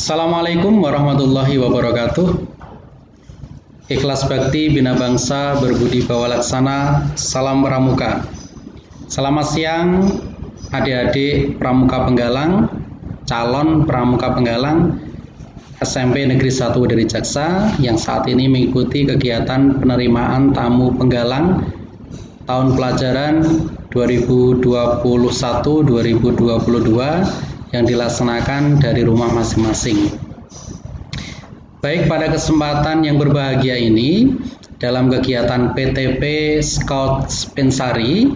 Assalamualaikum warahmatullahi wabarakatuh. Ikhlas Bakti Bina Bangsa Berbudi Bawa Laksana. Salam Pramuka. Selamat siang adik-adik Pramuka Penggalang, calon Pramuka Penggalang SMP Negeri 1 dari Jaksa yang saat ini mengikuti kegiatan penerimaan tamu penggalang tahun pelajaran 2021-2022 yang dilaksanakan dari rumah masing-masing. Baik, pada kesempatan yang berbahagia ini, dalam kegiatan PTP Scout Spensari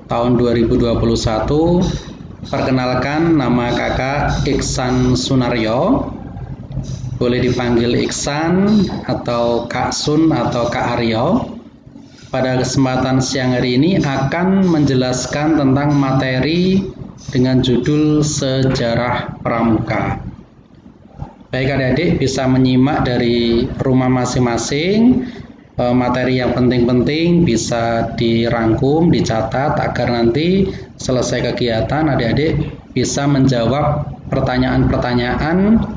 tahun 2021, perkenalkan nama kakak Iksan Sunaryo, boleh dipanggil Iksan atau Kak Sun atau Kak Aryo. Pada kesempatan siang hari ini akan menjelaskan tentang materi dengan judul Sejarah Pramuka. Baik adik-adik, bisa menyimak dari rumah masing-masing. Materi yang penting-penting bisa dirangkum, dicatat agar nanti selesai kegiatan adik-adik bisa menjawab pertanyaan-pertanyaan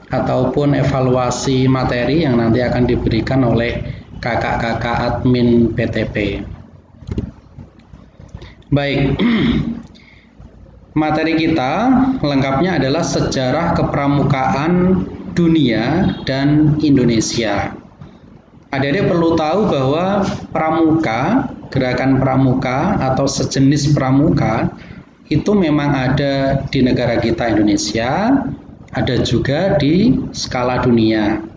ataupun evaluasi materi yang nanti akan diberikan oleh kakak-kakak admin PTP. Baik, materi kita lengkapnya adalah sejarah kepramukaan dunia dan Indonesia. Adik-adik perlu tahu bahwa pramuka, gerakan pramuka atau sejenis pramuka itu memang ada di negara kita Indonesia, ada juga di skala dunia.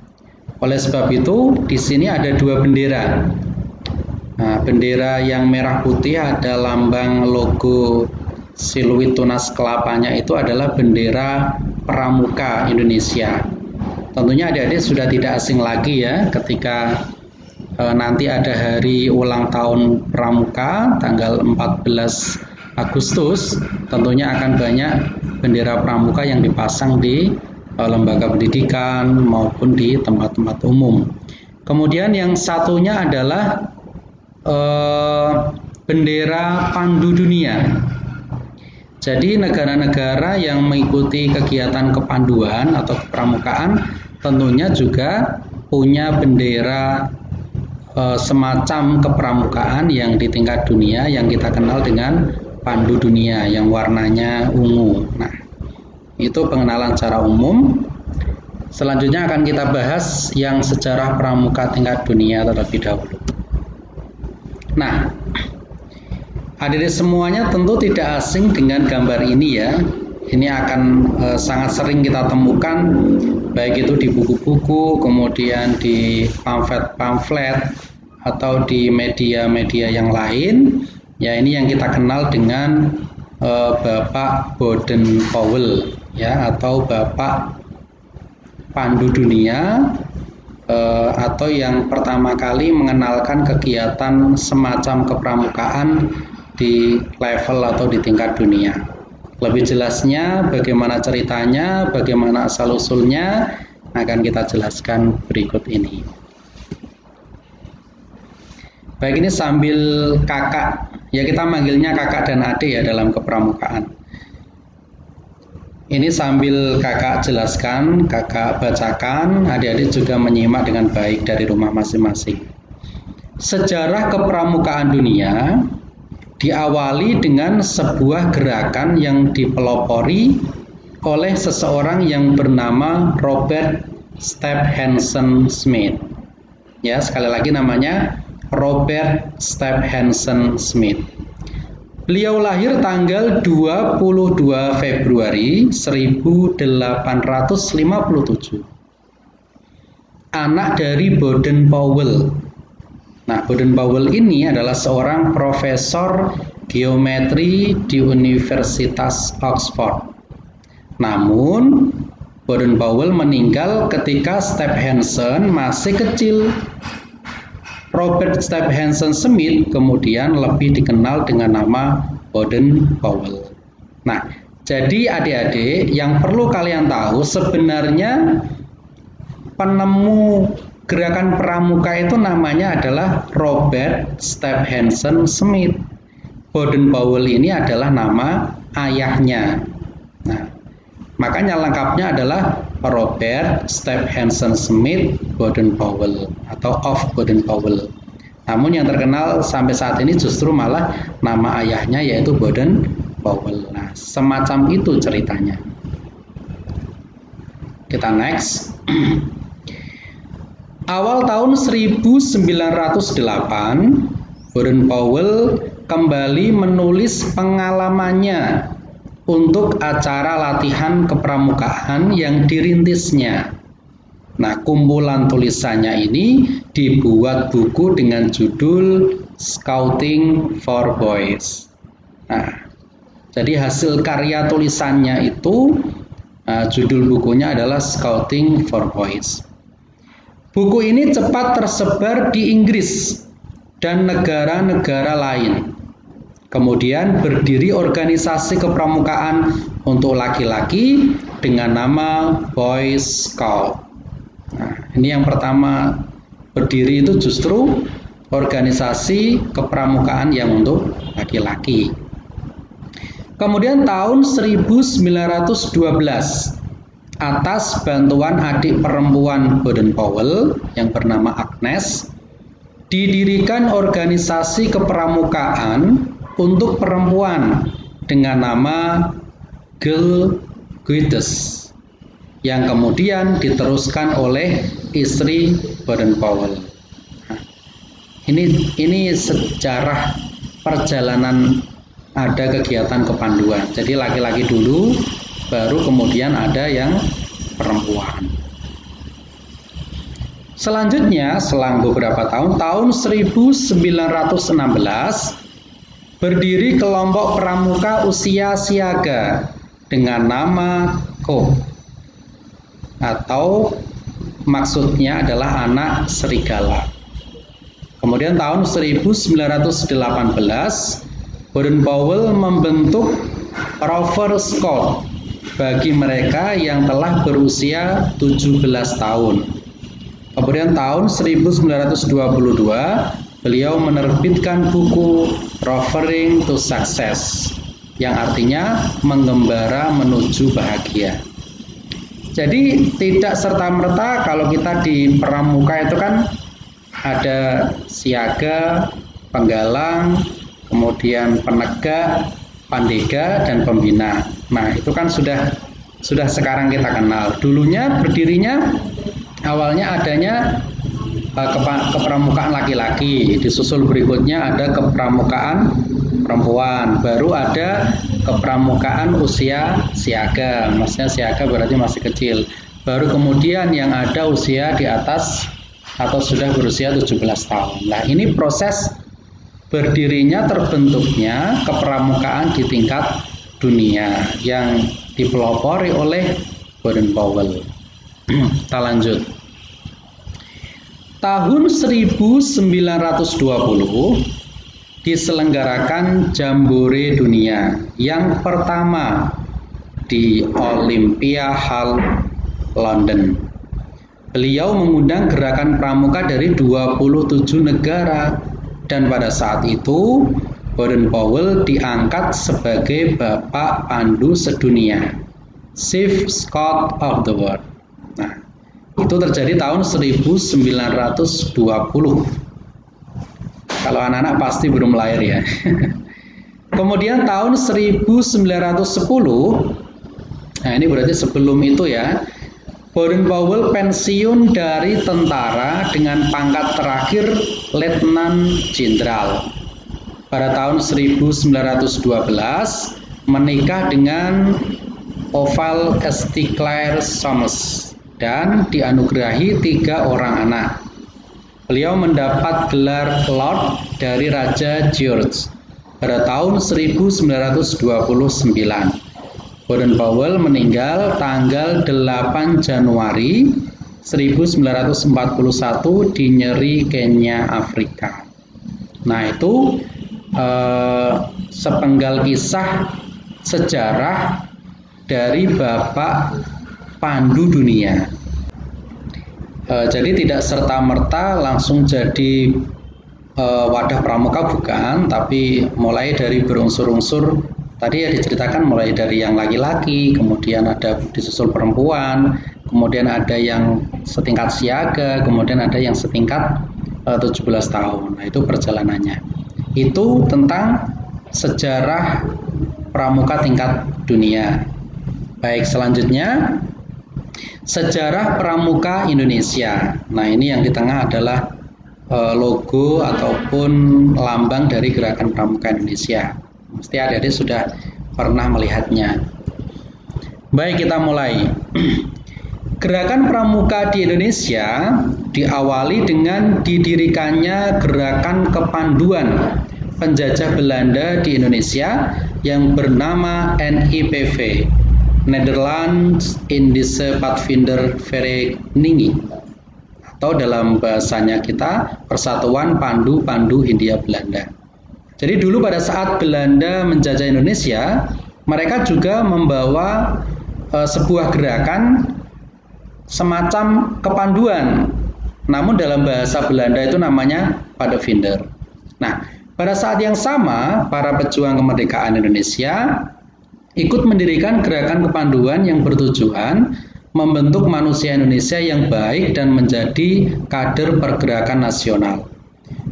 Oleh sebab itu, di sini ada dua bendera. Nah, bendera yang merah putih ada lambang logo siluet tunas kelapanya, itu adalah bendera pramuka Indonesia. Tentunya adik-adik sudah tidak asing lagi ya ketika nanti ada hari ulang tahun pramuka tanggal 14 Agustus, tentunya akan banyak bendera pramuka yang dipasang di lembaga pendidikan maupun di tempat-tempat umum. Kemudian yang satunya adalah bendera pandu dunia. Jadi negara-negara yang mengikuti kegiatan kepanduan atau kepramukaan tentunya juga punya bendera semacam kepramukaan yang di tingkat dunia yang kita kenal dengan pandu dunia yang warnanya ungu. Nah, itu pengenalan secara umum. Selanjutnya akan kita bahas yang sejarah pramuka tingkat dunia terlebih dahulu. Nah, adik-adik semuanya tentu tidak asing dengan gambar ini ya. Ini akan sangat sering kita temukan baik itu di buku-buku, kemudian di pamflet-pamflet atau di media-media yang lain. Ya, ini yang kita kenal dengan Bapak Baden-Powell ya, atau Bapak Pandu Dunia, atau yang pertama kali mengenalkan kegiatan semacam kepramukaan di level atau di tingkat dunia. Lebih jelasnya bagaimana ceritanya, bagaimana asal-usulnya akan kita jelaskan berikut ini. Baik, ini sambil kakak, ya kita manggilnya kakak dan adik ya dalam kepramukaan. Ini sambil kakak jelaskan, kakak bacakan, adik-adik juga menyimak dengan baik dari rumah masing-masing. Sejarah kepramukaan dunia diawali dengan sebuah gerakan yang dipelopori oleh seseorang yang bernama Robert Stephenson Smith. Ya, sekali lagi namanya Robert Stephenson Smith. Beliau lahir tanggal 22 Februari 1857. Anak dari Baden-Powell. Nah, Baden-Powell ini adalah seorang profesor geometri di Universitas Oxford. Namun, Baden-Powell meninggal ketika Stephenson masih kecil. Robert Stephenson Smith kemudian lebih dikenal dengan nama Baden-Powell. Nah, jadi adik-adik yang perlu kalian tahu, sebenarnya penemu gerakan pramuka itu namanya adalah Robert Stephenson Smith. Baden-Powell ini adalah nama ayahnya. Nah, makanya lengkapnya adalah Robert Stephenson Smith Baden-Powell atau of Baden-Powell. Namun yang terkenal sampai saat ini justru malah nama ayahnya yaitu Baden-Powell. Nah, semacam itu ceritanya. Kita next. Awal tahun 1908, Baden-Powell kembali menulis pengalamannya untuk acara latihan kepramukaan yang dirintisnya. Nah, kumpulan tulisannya ini dibuat buku dengan judul Scouting for Boys. Nah, jadi hasil karya tulisannya itu judul bukunya adalah Scouting for Boys. Buku ini cepat tersebar di Inggris dan negara-negara lain. Kemudian berdiri organisasi kepramukaan untuk laki-laki dengan nama Boy Scout. Nah, ini yang pertama berdiri itu justru organisasi kepramukaan yang untuk laki-laki. Kemudian tahun 1912, atas bantuan adik perempuan Baden-Powell yang bernama Agnes, didirikan organisasi kepramukaan untuk perempuan dengan nama Girl Guides yang kemudian diteruskan oleh istri Baden-Powell. Nah, ini sejarah perjalanan ada kegiatan kepanduan. Jadi laki-laki dulu, baru kemudian ada yang perempuan. Selanjutnya, selang beberapa tahun, tahun 1916, berdiri kelompok pramuka usia siaga dengan nama KOB, atau maksudnya adalah anak serigala. Kemudian tahun 1918, Baden-Powell membentuk Rover Scout bagi mereka yang telah berusia 17 tahun. Kemudian tahun 1922, beliau menerbitkan buku Rovering to Success, yang artinya mengembara menuju bahagia. Jadi tidak serta-merta kalau kita di pramuka itu kan ada siaga, penggalang, kemudian penegak, pandega, dan pembina. Nah, itu kan sudah sekarang kita kenal. Dulunya berdirinya awalnya adanya kepramukaan laki-laki, disusul berikutnya ada kepramukaan perempuan, baru ada kepramukaan usia siaga, maksudnya siaga berarti masih kecil, baru kemudian yang ada usia di atas atau sudah berusia 17 tahun. Nah, ini proses berdirinya terbentuknya kepramukaan di tingkat dunia yang dipelopori oleh Baden-Powell. Kita lanjut. Tahun 1920 diselenggarakan Jambore Dunia yang pertama di Olympia Hall, London. Beliau mengundang gerakan pramuka dari 27 negara dan pada saat itu Baden-Powell diangkat sebagai Bapak Pandu Sedunia, Chief Scout of the World. Nah, itu terjadi tahun 1920. Kalau anak-anak pasti belum lahir ya. Kemudian tahun 1910, nah ini berarti sebelum itu ya, Baden-Powell pensiun dari tentara dengan pangkat terakhir Letnan Jenderal. Pada tahun 1912 menikah dengan Oval Esticlair Somers dan dianugerahi 3 orang anak. Beliau mendapat gelar Lord dari Raja George pada tahun 1929. Baden-Powell meninggal tanggal 8 Januari 1941 di Nyeri, Kenya, Afrika. Nah, itu sepenggal kisah sejarah dari Bapak Pandu Dunia. Jadi tidak serta-merta langsung jadi wadah pramuka bukan, tapi mulai dari berunsur-unsur Tadi ya diceritakan mulai dari yang laki-laki, kemudian ada disusul perempuan, kemudian ada yang setingkat siaga, kemudian ada yang setingkat 17 tahun. Nah, itu perjalanannya. Itu tentang sejarah pramuka tingkat dunia. Baik, selanjutnya sejarah pramuka Indonesia. Nah, ini yang di tengah adalah logo ataupun lambang dari Gerakan Pramuka Indonesia. Mesti adik-adik sudah pernah melihatnya. Baik, kita mulai. Gerakan Pramuka di Indonesia diawali dengan didirikannya Gerakan Kepanduan Penjajah Belanda di Indonesia yang bernama NIPV, Nederlands Indische Padvinder Vereniging, atau dalam bahasanya kita Persatuan Pandu-Pandu Hindia Belanda. Jadi dulu pada saat Belanda menjajah Indonesia, mereka juga membawa sebuah gerakan semacam kepanduan. Namun dalam bahasa Belanda itu namanya Padvinder. Nah, pada saat yang sama, para pejuang kemerdekaan Indonesia ikut mendirikan gerakan kepanduan yang bertujuan membentuk manusia Indonesia yang baik dan menjadi kader pergerakan nasional.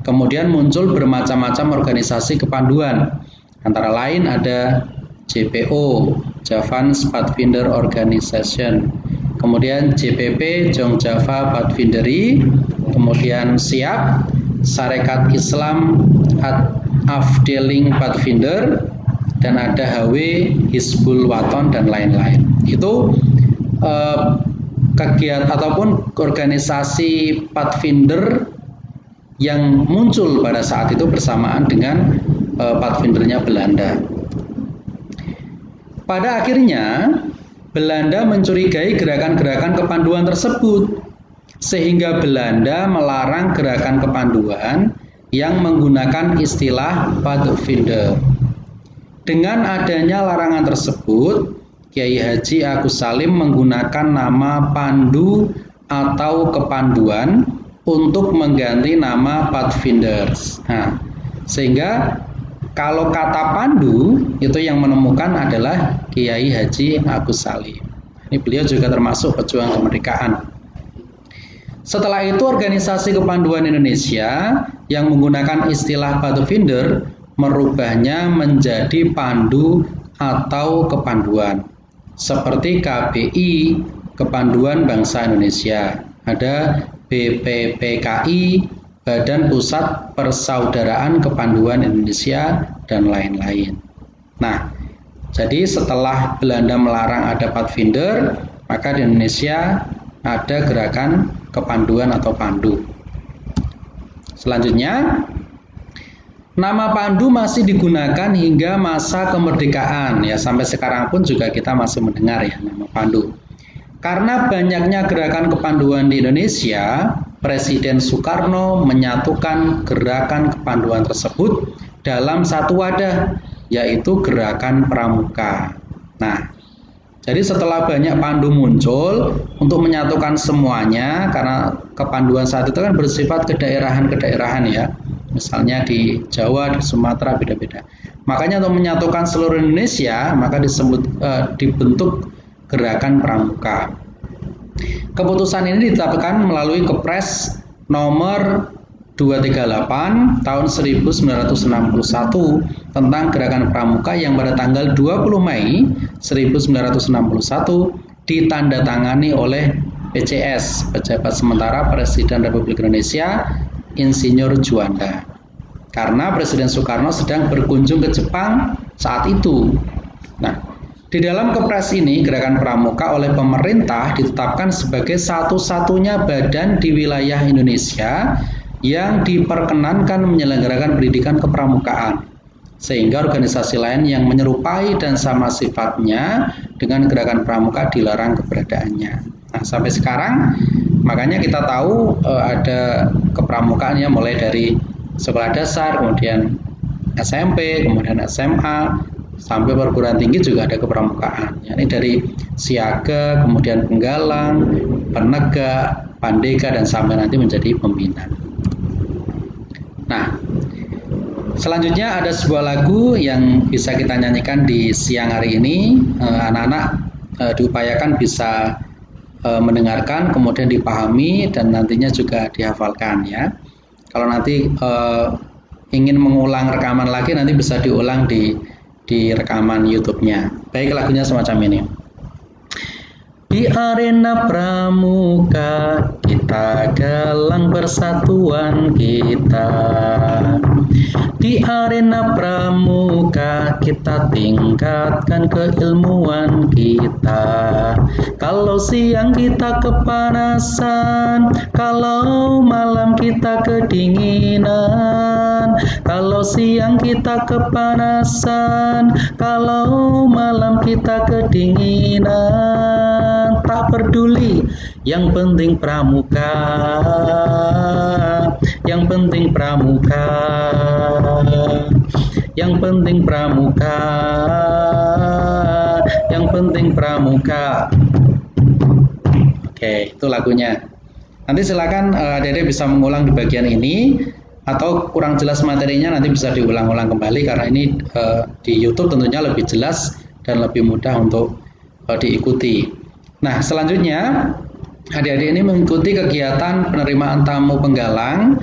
Kemudian muncul bermacam-macam organisasi kepanduan, antara lain ada JPO, Javans Padvinder Organization, kemudian JPP, Jong Java Padvinderi, kemudian SIAP, Sarekat Islam Afdeling Padvinder, dan ada HW, Hizbul Waton, dan lain-lain. Itu kegiatan ataupun organisasi Padvinder yang muncul pada saat itu bersamaan dengan Padvindernya Belanda. Pada akhirnya Belanda mencurigai gerakan-gerakan kepanduan tersebut, sehingga Belanda melarang gerakan kepanduan yang menggunakan istilah Padvinder. Dengan adanya larangan tersebut, Kiai Haji Agus Salim menggunakan nama Pandu atau kepanduan untuk mengganti nama Padvinders. Nah, sehingga kalau kata Pandu itu yang menemukan adalah Kiai Haji Agus Salim. Ini beliau juga termasuk pejuang kemerdekaan. Setelah itu organisasi kepanduan Indonesia yang menggunakan istilah Padvinder merubahnya menjadi Pandu atau kepanduan. Seperti KBI, Kepanduan Bangsa Indonesia. Ada BPPKI, Badan Pusat Persaudaraan Kepanduan Indonesia, dan lain-lain. Nah, jadi setelah Belanda melarang ada Padvinder, maka di Indonesia ada gerakan kepanduan atau Pandu. Selanjutnya, nama Pandu masih digunakan hingga masa kemerdekaan, ya, sampai sekarang pun juga kita masih mendengar ya nama Pandu. Karena banyaknya gerakan kepanduan di Indonesia, Presiden Soekarno menyatukan gerakan kepanduan tersebut dalam satu wadah, yaitu Gerakan Pramuka. Nah, jadi setelah banyak pandu muncul untuk menyatukan semuanya, karena kepanduan saat itu kan bersifat kedaerahan-kedaerahan ya, misalnya di Jawa, di Sumatera beda-beda. Makanya untuk menyatukan seluruh Indonesia, maka dibentuk Gerakan Pramuka. Keputusan ini ditetapkan melalui Kepres nomor 238 tahun 1961 tentang Gerakan Pramuka yang pada tanggal 20 Mei 1961 ditandatangani oleh PCS, Pejabat Sementara Presiden Republik Indonesia, Insinyur Juanda. Karena Presiden Soekarno sedang berkunjung ke Jepang saat itu. Nah, di dalam Kepres ini, Gerakan Pramuka oleh pemerintah ditetapkan sebagai satu-satunya badan di wilayah Indonesia yang diperkenankan menyelenggarakan pendidikan kepramukaan, sehingga organisasi lain yang menyerupai dan sama sifatnya dengan Gerakan Pramuka dilarang keberadaannya. Nah, sampai sekarang, makanya kita tahu ada kepramukaan ya, mulai dari sekolah dasar, kemudian SMP, kemudian SMA, sampai perguruan tinggi juga ada kepramukaan. Ini dari siaga, kemudian penggalang, penegak, pandega, dan sampai nanti menjadi pembina. Nah, Selanjutnya ada sebuah lagu yang bisa kita nyanyikan di siang hari ini. Anak-anak diupayakan bisa mendengarkan, kemudian dipahami dan nantinya juga dihafalkan ya. Kalau nanti ingin mengulang rekaman lagi, nanti bisa diulang di rekaman YouTube-nya. Baik, lagunya semacam ini. Di arena pramuka kita galang persatuan kita. Di arena pramuka kita tingkatkan keilmuan kita. Kalau siang kita kepanasan, kalau malam kita kedinginan. Kalau siang kita kepanasan, kalau malam kita kedinginan. Tak peduli, yang penting pramuka, yang penting pramuka, yang penting pramuka, yang penting pramuka. Oke, itu lagunya. Nanti silakan Dede bisa mengulang di bagian ini, atau kurang jelas materinya nanti bisa diulang-ulang kembali, karena ini di YouTube tentunya lebih jelas dan lebih mudah untuk diikuti. Nah, selanjutnya adik-adik ini mengikuti kegiatan penerimaan tamu penggalang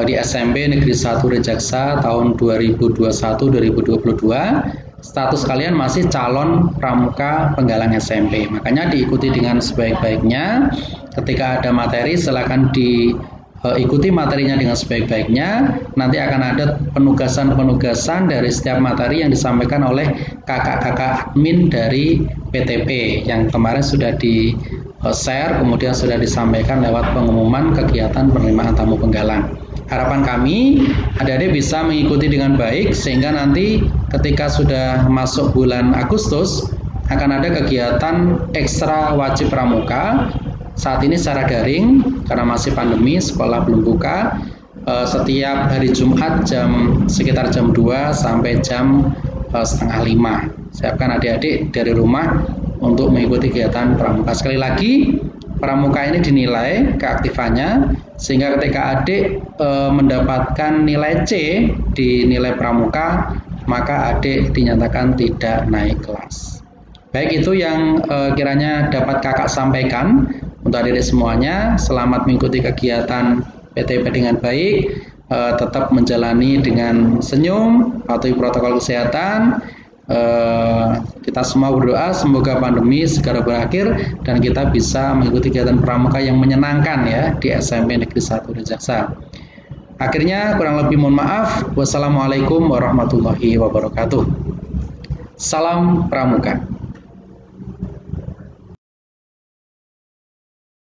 di SMP Negeri 1 Rejaksa tahun 2021-2022. Status kalian masih calon pramuka penggalang SMP. Makanya diikuti dengan sebaik-baiknya. Ketika ada materi silakan diikuti materinya dengan sebaik-baiknya. Nanti akan ada penugasan-penugasan dari setiap materi yang disampaikan oleh kakak-kakak admin dari PTP yang kemarin sudah di-share, kemudian sudah disampaikan lewat pengumuman kegiatan penerimaan tamu penggalang. Harapan kami adik-adik bisa mengikuti dengan baik sehingga nanti ketika sudah masuk bulan Agustus akan ada kegiatan ekstra wajib pramuka. Saat ini secara daring karena masih pandemi, sekolah belum buka. Setiap hari Jumat sekitar jam 2 sampai jam 4:30. Siapkan adik-adik dari rumah untuk mengikuti kegiatan pramuka. Sekali lagi, pramuka ini dinilai keaktifannya sehingga ketika adik mendapatkan nilai C di nilai pramuka, maka adik dinyatakan tidak naik kelas. Baik, itu yang kiranya dapat kakak sampaikan untuk adik-adik semuanya. Selamat mengikuti kegiatan PTP dengan baik, tetap menjalani dengan senyum, patuhi protokol kesehatan. Kita semua berdoa semoga pandemi segera berakhir dan kita bisa mengikuti kegiatan pramuka yang menyenangkan ya di SMP Negeri 1 Rejaksa. Akhirnya kurang lebih mohon maaf. Wassalamualaikum warahmatullahi wabarakatuh. Salam pramuka.